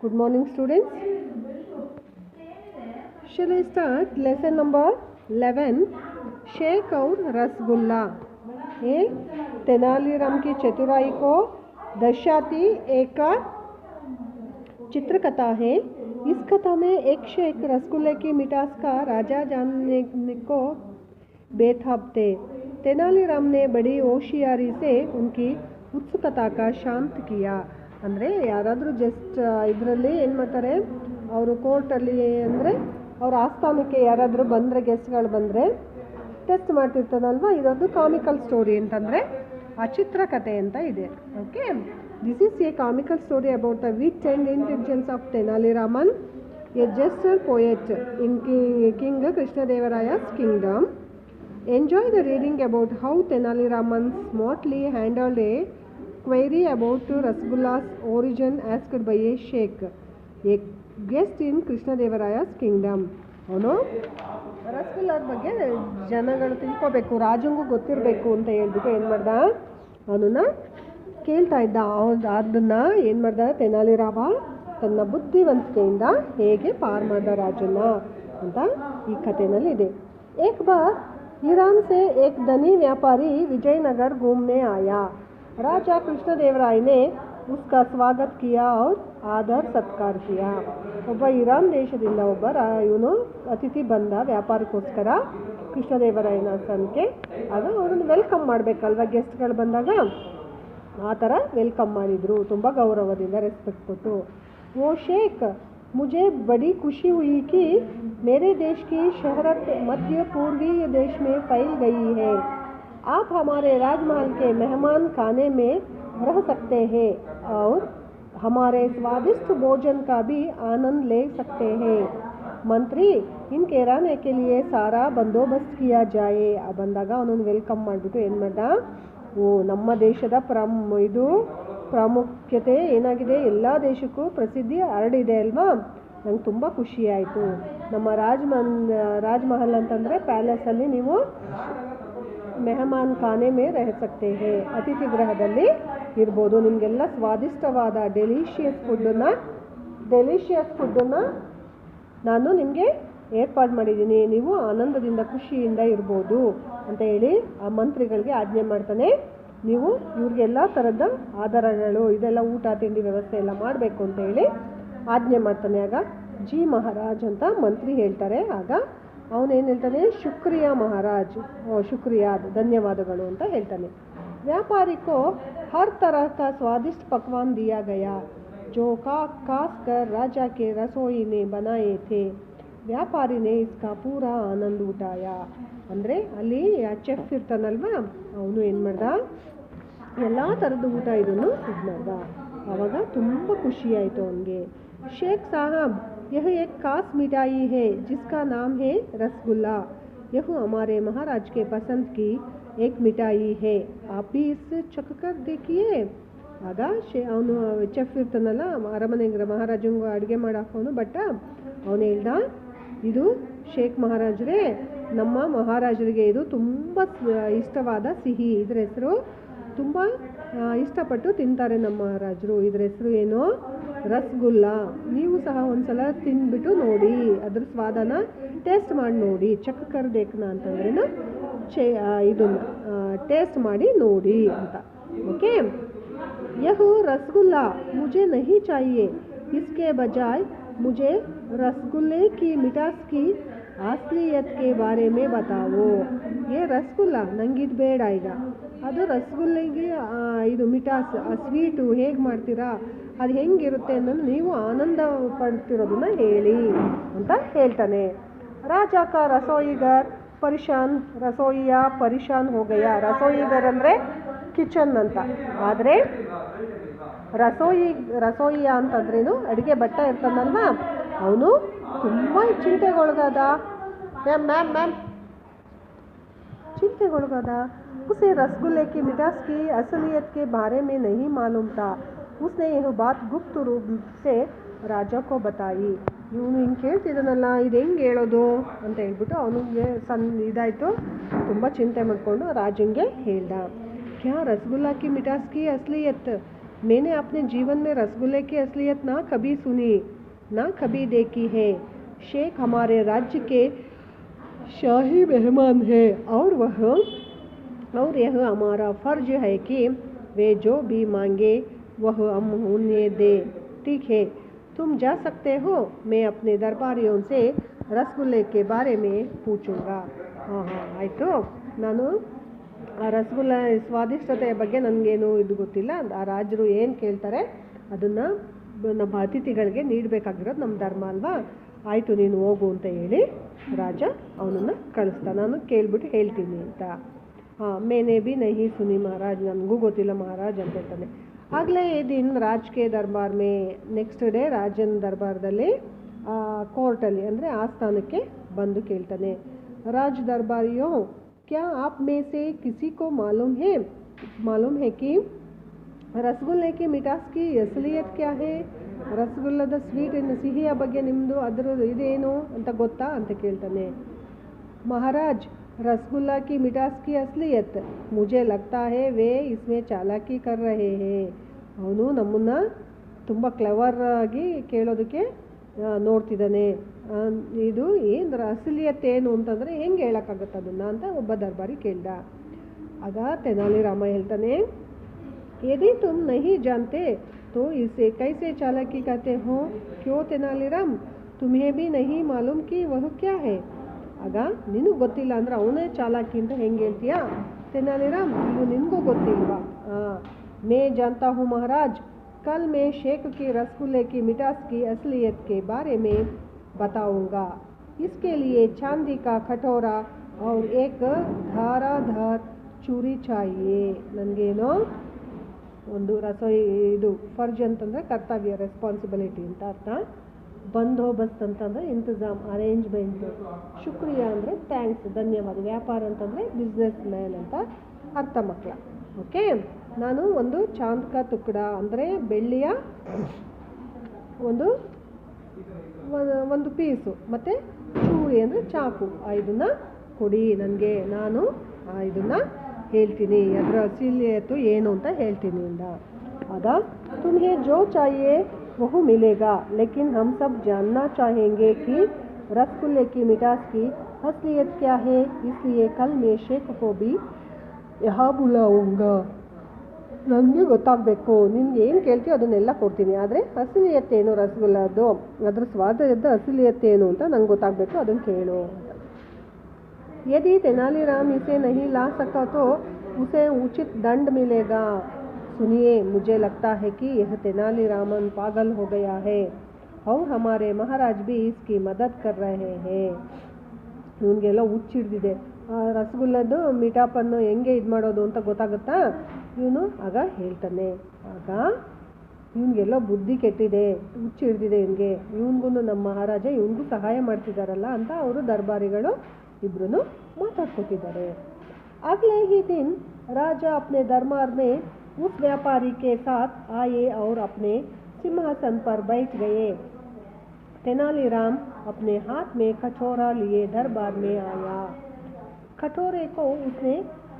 Good morning, students. Shall I start lesson number 11? Sheikh और रसगुल्ला. ये तेनालीराम की चतुराई को दर्शाती एक चित्रकथा है. इस कथा में एक शेख रसगुल्ले की मिठास का राजा जानने को बेताब थे. तेनालीराम ने बड़ी होशियारी से उनकी उत्सुकता का शांत किया. ಅಂದರೆ ಯಾರಾದರೂ ಜಸ್ಟ್ ಇದರಲ್ಲಿ ಏನು ಮಾಡ್ತಾರೆ, ಅವರು ಕೋರ್ಟಲ್ಲಿ ಅಂದರೆ ಅವ್ರ ಆಸ್ಥಾನಕ್ಕೆ ಯಾರಾದರೂ ಬಂದರೆ, ಗೆಸ್ಟ್ಗಳು ಬಂದರೆ ಟೆಸ್ಟ್ ಮಾಡ್ತಿರ್ತಾನಲ್ವ. ಇದೊಂದು ಕಾಮಿಕಲ್ ಸ್ಟೋರಿ ಅಂತಂದರೆ ಆ ಚಿತ್ರಕಥೆ ಅಂತ ಇದೆ. Okay, this is a comical story about the wit and intelligence of Tenaliraman, a jester poet in king Krishnadevaraya's kingdom. Enjoy the reading about how Tenali Raman smartly handled a query about Rasgulla's origin asked by a sheikh, a guest in Krishnadevaraya's kingdom. ಅವನು ರಸಗುಲ್ಲಾದ ಬಗ್ಗೆ ಜನಗಳು ತಿಳ್ಕೋಬೇಕು, ರಾಜಂಗೂ ಗೊತ್ತಿರಬೇಕು ಅಂತ ಹೇಳ್ಬಿಟ್ಟು ಏನು ಮಾಡ್ದ, ಅವನನ್ನು ಕೇಳ್ತಾ ಇದ್ದ. ಅದನ್ನು ಏನು ಮಾಡ್ದ ತೆನಾಲಿರಾಮ ತನ್ನ ಬುದ್ಧಿವಂತಿಕೆಯಿಂದ ಹೇಗೆ ಪಾರು ಮಾಡ್ದ ರಾಜನ್ನ ಅಂತ ಈ ಕಥೆನಲ್ಲಿ ಇದೆ. ಏಕ್ ಬಾರ್ ईरान से एक धनी व्यापारी विजयनगर घूमने आया. राजा कृष्णदेवराय ने उसका स्वागत किया और आदर सत्कार किया. ಒಬ್ಬ ಇರಾನ್ ದೇಶದಿಂದ ಇವನು ಅತಿಥಿ ಬಂದ ವ್ಯಾಪಾರಕ್ಕೋಸ್ಕರ ಕೃಷ್ಣದೇವರಾಯನ ಸ್ಥಾನಕ್ಕೆ. ಆಗ ಅವ್ರನ್ನ ವೆಲ್ಕಮ್ ಮಾಡಬೇಕಲ್ವ, ಗೆಸ್ಟ್ಗಳು ಬಂದಾಗ ಆ ಥರ ವೆಲ್ಕಮ್ ಮಾಡಿದರು, ತುಂಬ ಗೌರವದಿಂದ ರೆಸ್ಪೆಕ್ಟ್ ಕೊಟ್ಟು. ಓ ಶೇಖ್, मुझे बड़ी खुशी हुई कि मेरे देश की शहरत मध्य पूर्वीय देश में फैल गई है. आप हमारे राजमहल के मेहमान खाने में रह सकते हैं और हमारे स्वादिष्ट भोजन का भी आनंद ले सकते हैं. मंत्री, इनके रहने के लिए सारा बंदोबस्त किया जाए. ಬಂದಾಗ ಅವನನ್ನು ವೆಲ್ಕಮ್ ಮಾಡಿಬಿಟ್ಟು ಏನು ಮಾಡ್ದ, ನಮ್ಮ ದೇಶದ ಇದು ಪ್ರಾಮುಖ್ಯತೆ ಏನಾಗಿದೆ, ಎಲ್ಲ ದೇಶಕ್ಕೂ ಪ್ರಸಿದ್ಧಿ ಹರಡಿದೆ ಅಲ್ವಾ. ನಂಗೆ ತುಂಬ ಖುಷಿ ಆಯಿತು. ನಮ್ಮ ರಾಜ್ಮಹಲ್ ಅಂತಂದರೆ ಪ್ಯಾಲೇಸಲ್ಲಿ ನೀವು ಮೆಹಮಾನ್ ಖಾನೆ ಮೇ ರಹ ಸಕ್ತೆ ಹೇ, ಅತಿಥಿ ಗೃಹದಲ್ಲಿ ಇರ್ಬೋದು. ನಿಮಗೆಲ್ಲ ಸ್ವಾದಿಷ್ಟವಾದ ಡೆಲಿಷಿಯಸ್ ಫುಡ್ಡನ್ನು ನಾನು ನಿಮಗೆ ಏರ್ಪಾಡು ಮಾಡಿದ್ದೀನಿ, ನೀವು ಆನಂದದಿಂದ ಖುಷಿಯಿಂದ ಇರ್ಬೋದು ಅಂತ ಹೇಳಿ ಆ ಮಂತ್ರಿಗಳಿಗೆ ಆಜ್ಞೆ ಮಾಡ್ತಾನೆ. ನೀವು ಇವ್ರಿಗೆಲ್ಲ ಥರದ ಆಧಾರಗಳು, ಇದೆಲ್ಲ ಊಟ ತಿಂಡಿ ವ್ಯವಸ್ಥೆ ಎಲ್ಲ ಮಾಡಬೇಕು ಅಂತ ಹೇಳಿ ಆಜ್ಞೆ ಮಾಡ್ತಾನೆ. ಆಗ ಜಿ ಮಹಾರಾಜ್ ಅಂತ ಮಂತ್ರಿ ಹೇಳ್ತಾರೆ. ಆಗ ಅವನೇನು ಹೇಳ್ತಾನೆ, ಶುಕ್ರಿಯಾ ಮಹಾರಾಜ್, ಶುಕ್ರಿಯಾ, ಧನ್ಯವಾದಗಳು ಅಂತ ಹೇಳ್ತಾನೆ. ವ್ಯಾಪಾರಿ को हर तरह का स्वादिष्ट पकवान दिया गया जो खास कर राजा के रसोई ने बनाए थे. ವ್ಯಾಪಾರಿ ने इसका पूरा आनंद उठाया. ಅಂದರೆ ಅಲ್ಲಿ ಚೆಫ್ ಇರ್ತಾನಲ್ವ, ಅವನು ಏನು ಮಾಡ್ದ, ಎಲ್ಲ ಥರದ ಊಟ ಇದನ್ನು ಇದು ಮಾಡ್ದ. ಆವಾಗ ತುಂಬ ಖುಷಿಯಾಯಿತು ಅವನಿಗೆ. शेख साहब, यह एक खास मिठाई है जिसका नाम है रसगुल्ला. यह हमारे महाराज के पसंद की एक मिठाई है, आप भी इसे चख कर देखिए. ಆಗ ಅವನು ಚೆಫ್ ಇರ್ತಾನಲ್ಲ, ಅರಮನೆ ಮಹಾರಾಜಂಗೂ ಅಡುಗೆ ಮಾಡಾಕೋನು ಬಟ್ ಅವನು ಹೇಳ್ದ, ಇದು ಶೇಖ್ ಮಹಾರಾಜರೇ, ನಮ್ಮ ಮಹಾರಾಜರಿಗೆ ಇದು ತುಂಬ ಇಷ್ಟವಾದ ಸಿಹಿ, ಇದರ ಹೆಸರು ತುಂಬ ಇಷ್ಟಪಟ್ಟು ತಿಂತಾರೆ ನಮ್ಮ ಮಹಾರಾಜರು. ಇದರ ಹೆಸರು ಏನು, ರಸಗುಲ್ಲಾ. ನೀವು ಸಹ ಒಂದ್ಸಲ ತಿಂದ್ಬಿಟ್ಟು ನೋಡಿ, ಅದ್ರ ಸ್ವಾದನ ಟೇಸ್ಟ್ ಮಾಡಿ ನೋಡಿ. ಚಕ್ ಕರ್ ದೇಖ್ನಾ ಅಂತಂದ್ರೇನು, ಇದನ್ನು ಟೇಸ್ಟ್ ಮಾಡಿ ನೋಡಿ ಅಂತ. ಓಕೆ, ಯಹ ರಸಗುಲ್ಲಾ ಮುझे नहीं चाहिए, इसके बजाय मुझे रसगुल्ले की मिठास की असलियत के बारे में बताओ. ये रसगुल्ला ನಂಗಿದು ಬೇಡ, ಈಗ ಅದು ರಸಗುಲ್ಲೆಗೆ ಇದು ಮಿಠಾಸ್, ಆ ಸ್ವೀಟು ಹೇಗೆ ಮಾಡ್ತೀರಾ, ಅದು ಹೆಂಗಿರುತ್ತೆ ಅನ್ನೋದು ನೀವು ಆನಂದ ಪಡ್ತಿರೋದನ್ನ ಹೇಳಿ ಅಂತ ಹೇಳ್ತಾನೆ. ರಾಜ ಕಾ ರಸೋಯಿಗರ್ ಪರಿಶಾನ್ ಹೋಗಯ್ಯ. ರಸೋಯಿಗರ್ ಅಂದರೆ ಕಿಚನ್ ಅಂತ, ಆದರೆ ರಸೋಯಿಯ ಅಂತಂದ್ರೇನು, ಅಡುಗೆ ಭಟ್ಟ ಇರ್ತಾನಲ್ವ, ಅವನು ತುಂಬ ಚಿಂತೆಗೊಳಗಾದ. उसे रसगुल्ले की मिठास की असलियत के बारे में नहीं मालूम था. उसने यह बात गुप्त रूप से राजा को बताई. ಇವನು ಹಿಂಗೆ ಕೇಳ್ತಿದ್ದಾನಲ್ಲ, ಇದು ಹೆಂಗೆ ಹೇಳೋದು ಅಂತ ಹೇಳ್ಬಿಟ್ಟು ಅವನಿಗೆ ಇದಾಯಿತು. ತುಂಬ ಚಿಂತೆ ಮಾಡಿಕೊಂಡು ರಾಜಂಗೆ ಹೇಳ್ದ. ಕ್ಯಾ ರಸಗುಲ್ಲಾ ಕಿ ಮಿಠಾಸ್ ಕಿ ಅಸಲಿಯತ್, मैंने अपने जीवन में रसगुल्ले की असलियत ना कभी सुनी, ना कभी देखी है। शेख हमारे राज्य के शाही मेहमान है और यह हमारा फर्ज है कि वे जो भी मांगे वह हम उन्हें दे। ठीक है, तुम जा सकते हो। मैं अपने दरबारियों से रसगुल्ले के बारे में पूछूंगा। हाँ हाँ ಆಯಿತು. ನಾನು ಆ ರಸಗುಲ್ಲ ಸ್ವಾದಿಷ್ಟತೆಯ ಬಗ್ಗೆ ನನಗೇನು ಇದು ಗೊತ್ತಿಲ್ಲ. ಆ ರಾಜರು ಏನು ಕೇಳ್ತಾರೆ ಅದನ್ನು ನಮ್ಮ ಅತಿಥಿಗಳಿಗೆ ನೀಡಬೇಕಾಗಿರೋದು ನಮ್ಮ ಧರ್ಮ ಅಲ್ವಾ. ಆಯಿತು, ನೀನು ಹೋಗು ಅಂತ ಹೇಳಿ ರಾಜ ಅವನನ್ನು ಕಳಿಸ್ತಾ. ನಾನು ಕೇಳ್ಬಿಟ್ಟು ಹೇಳ್ತೀನಿ ಅಂತ. ಹಾಂ, ಮೇನೆ ಬಿ ನಹಿ ಸುನಿ ಮಹಾರಾಜ್, ನನಗೂ ಗೊತ್ತಿಲ್ಲ ಮಹಾರಾಜ್ ಅಂತ ಹೇಳ್ತಾನೆ. ಆಗಲೇ ಈ ದಿನ ರಾಜ್ ಕೆ ದರ್ಬಾರ್ ಮೇ, ನೆಕ್ಸ್ಟ್ ಡೇ ರಾಜನ ದರ್ಬಾರದಲ್ಲಿ ಕೋರ್ಟಲ್ಲಿ ಅಂದರೆ ಆಸ್ಥಾನಕ್ಕೆ ಬಂದು ಕೇಳ್ತಾನೆ. ರಾಜ್ ದರ್ಬಾರಿಯೋ, क्या आप में से किसी को मालूम है कि रसगुल्ले की मिठास की असलियत क्या है? ರಸಗುಲ್ಲದ ಸ್ವೀಟ್ ಸಿಹಿಯ ಬಗ್ಗೆ ನಿಮ್ಮದು ಅದರ ಇದೇನು ಅಂತ ಗೊತ್ತಾ ಅಂತ ಕೇಳ್ತಾನೆ. ಮಹಾರಾಜ್, रसगुल्ला की मिठास की असलियत मुझे लगता है वे इसमें चालाकी कर रहे हैं. ಅವನು ನಮ್ಮನ್ನು ತುಂಬ ಕ್ಲೆವರ್ ಆಗಿ ಕೇಳೋದಕ್ಕೆ ನೋಡ್ತಿದ್ದಾನೆ. ಇದು ಏನು ಅಸಲಿಯತ್ ಏನು ಅಂತಂದರೆ ಹೆಂಗೆ ಹೇಳೋಕ್ಕಾಗತ್ತೆ ಅದನ್ನು ಅಂತ ಒಬ್ಬ ದರ್ಬಾರಿ ಕೇಳ್ದ. ಆಗ ತೆನಾಲಿ ರಾಮ ಹೇಳ್ತಾನೆ, यदि तुम नहीं जानते तो इसे कैसे चालाकी कहते हो? क्यों तेनालीराम, तुम्हें भी नहीं मालूम कि वह क्या है? ಆಗ ನಿನಗೆ ಗೊತ್ತಿಲ್ಲ ಅಂದರೆ ಅವನೇ ಚಾಲಾಕಿ ಅಂತ ಹೆಂಗೆ ಹೇಳ್ತೀಯಾ? ತೆನಾಲಿರಾಮ್, ಇದು ನಿನಗೂ ಗೊತ್ತಿಲ್ವಾ? मैं जानता हूँ महाराज, कल मैं शेख की रसगुल्ले की मिठास की असलियत के बारे में बताऊंगा. इसके लिए चांदी का कटोरा और एक धाराधार चूरी चाहिए. ನನಗೇನೋ ಒಂದು ರಸೋಯಿ ಇದು ಫರ್ಜ್ ಅಂತಂದರೆ ಕರ್ತವ್ಯ, ರೆಸ್ಪಾನ್ಸಿಬಿಲಿಟಿ ಅಂತ ಅರ್ಥ. ಬಂದೋಬಸ್ತ್ ಅಂತಂದರೆ ಇಂತಜಾಮ್, ಅರೇಂಜ್ಮೆಂಟ್. ಶುಕ್ರಿಯಾ ಅಂದರೆ ಥ್ಯಾಂಕ್ಸ್, ಧನ್ಯವಾದ. ವ್ಯಾಪಾರ ಅಂತಂದರೆ ಬಿಸ್ನೆಸ್ ಮ್ಯಾನ್ ಅಂತ ಅರ್ಥ ಮಕ್ಕಳ. ಓಕೆ, ನಾನು ಒಂದು ಚಾಂದ್ ಕಾ ತುಕ್ಕಡ ಅಂದರೆ ಬೆಳ್ಳಿಯ ಒಂದು ಪೀಸು ಮತ್ತು ಚೂರಿ ಅಂದರೆ ಚಾಕು, ಇದನ್ನು ಕೊಡಿ ನನಗೆ, ನಾನು ಇದನ್ನು ಹೇಳ್ತೀನಿ, ಅದರ ಅಸಲಿಯತ್ತು ಏನು ಅಂತ ಹೇಳ್ತೀನಿ ಅಂದ. ಆಗ तुम्हें जो चाहिए वह मिलेगा, लेकिन हम सब जानना चाहेंगे कि रसगुल्ले की मिठास की असलियत क्या है. इसलिए कल मैं शेख को भी यहाँ बुलाऊंगा. ನನಗೆ ಗೊತ್ತಾಗಬೇಕು, ನಿನ್ಗೆ ಏನು ಕೇಳ್ತೀಯೋ ಅದನ್ನೆಲ್ಲ ಕೊಡ್ತೀನಿ, ಆದರೆ ಅಸಲಿಯತ್ತೇನು ರಸಗುಲ್ಲದ್ದು, ಅದರ ಸ್ವಾದದ ಅಸಲಿಯತ್ತೇನು ಅಂತ ನಂಗೆ ಗೊತ್ತಾಗಬೇಕು, ಅದನ್ನು ಕೇಳು. यदि तेनालीराम इसे नहीं ला सका तो उसे उचित दंड मिलेगा. सुनिए, मुझे लगता है कि यह तेनालीरामन पागल हो गया है और हमारे महाराज भी इसकी मदद कर रहे हैं. ಇವನಿಗೆಲ್ಲ ಹುಚ್ಚಿಡ್ದಿದೆ. ರಸಗುಲ್ಲದ್ದು ಮಿಠಾಪನ್ನು ಹೆಂಗೆ ಇದು ಮಾಡೋದು ಅಂತ ಗೊತ್ತಾಗುತ್ತಾ ಇವನು ಆಗ ಹೇಳ್ತಾನೆ. ಆಗ ಇವನಿಗೆಲ್ಲ ಬುದ್ಧಿ ಕೆಟ್ಟಿದೆ, ಹುಚ್ಚಿಡ್ದಿದೆ ಇವನಿಗೆ, ಇವನಿಗೂ ನಮ್ಮ ಮಹಾರಾಜ ಇವನಿಗೂ ಸಹಾಯ ಮಾಡ್ತಿದ್ದಾರಲ್ಲ ಅಂತ ಅವರು ದರ್ಬಾರಿಗಳು ಇಬ್ಬರೂ ಮಾತಾಡ್ಕೊತಿದ್ದಾರೆ. अगले ही दिन राजा अपने दरबार में उस व्यापारी के साथ आए और अपने सिंहासन पर बैठ गए. तेनालीराम अपने हाथ में कटोरा लिए दरबार में आया. कटोरे को उसने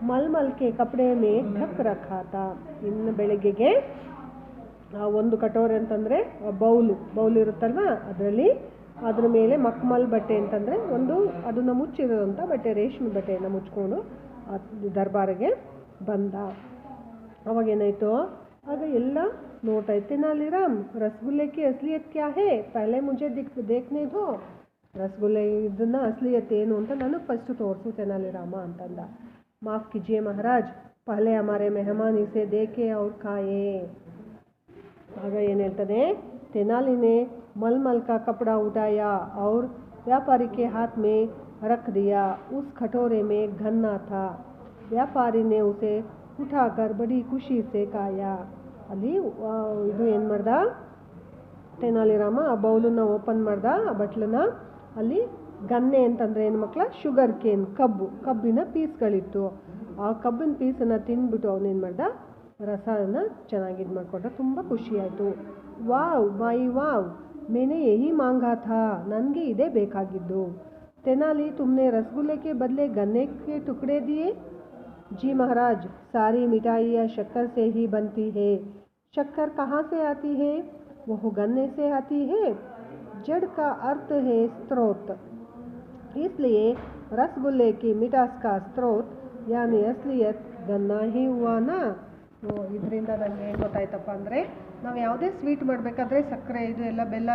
मलमल के कपड़े में ढक रखा था. ಇನ್ನು ಬೆಳಗ್ಗೆಗೆ ಒಂದು ಕಟೋರೆ ಅಂತಂದರೆ ಬೌಲ್ ಇರುತ್ತಲ್ವ, ಅದರಲ್ಲಿ ಅದ್ರ ಮೇಲೆ ಮಕ್ಮಲ್ ಬಟ್ಟೆ ಅಂತಂದರೆ ಒಂದು ಅದನ್ನು ಮುಚ್ಚಿರೋಂಥ ಬಟ್ಟೆ, ರೇಷ್ಮೆ ಬಟ್ಟೆಯನ್ನು ಮುಚ್ಕೊಂಡು ದರ್ಬಾರಿಗೆ ಬಂದ. ಅವಾಗೇನಾಯಿತು, ಆಗ ಎಲ್ಲ ನೋಡ್ತಾ ಇತ್ತು. तेनालीराम, रसगुल्ले की असलियत क्या है? पहले मुझे देखने दो. रसगुल्ले ಇದನ್ನು ಅಸಲಿಯತ್ ಏನು ಅಂತ ನನಗೆ ಫಸ್ಟ್ ತೋರಿಸು ತೆನಾಲಿರಾಮ ಅಂತಂದ. माफ़ कीजिए महाराज, पहले हमारे मेहमान इसे देखे और खाए. ಆಗ ಏನು ಹೇಳ್ತಾನೆ, तेनाली ने मलमल का कपड़ा उठाया और व्यापारी के हाथ में रख दिया. उस कटोरे में गन्ना था. व्यापारी ने उसे उठाकर बड़ी खुशी से खाया. ಅಲ್ಲಿ ಇದು ಏನು ಮಾಡ್ದ ತೆನಾಲಿರಾಮ, ಆ ಬೌಲನ್ನು ಓಪನ್ ಮಾಡ್ದ, ಆ ಬಟ್ಲನ್ನ. ಅಲ್ಲಿ ಗನ್ನೆ ಅಂತಂದರೆ ಏನು ಮಕ್ಕಳ, ಶುಗರ್ ಕೇನ್, ಕಬ್ಬಿನ ಪೀಸ್ಗಳಿತ್ತು. ಆ ಕಬ್ಬಿನ ಪೀಸನ್ನು ತಿಂದ್ಬಿಟ್ಟು ಅವನೇನು ಮಾಡ್ದ, ರಸನ ಚೆನ್ನಾಗಿ ಇದು ಮಾಡಿಕೊಂಡ. ತುಂಬ ಖುಷಿಯಾಯಿತು. ವಾವ್ ಬಾಯಿ ವಾವ್, मैंने यही मांगा था, ನನಗೆ ಇದೇ ಬೇಕಾಗಿದ್ದು. तेनाली, तुमने रसगुल्ले के बदले गन्ने के टुकड़े दिए? जी महाराज, सारी मिठाइयाँ शक्कर से ही बनती है. शक्कर कहाँ से आती है? वह गन्ने से आती है। जड़ का अर्थ है स्रोत, इसलिए रसगुल्ले की मिठास का स्रोत यानी असलियत गन्ना ही हुआ ना. ಇದರಿಂದ ನನಗೆ ಏನು ಗೊತ್ತಾಯ್ತಪ್ಪ ಅಂದರೆ, ನಾವು ಯಾವುದೇ ಸ್ವೀಟ್ ಮಾಡಬೇಕಾದ್ರೆ ಸಕ್ಕರೆ ಇದು ಎಲ್ಲ ಬೆಲ್ಲ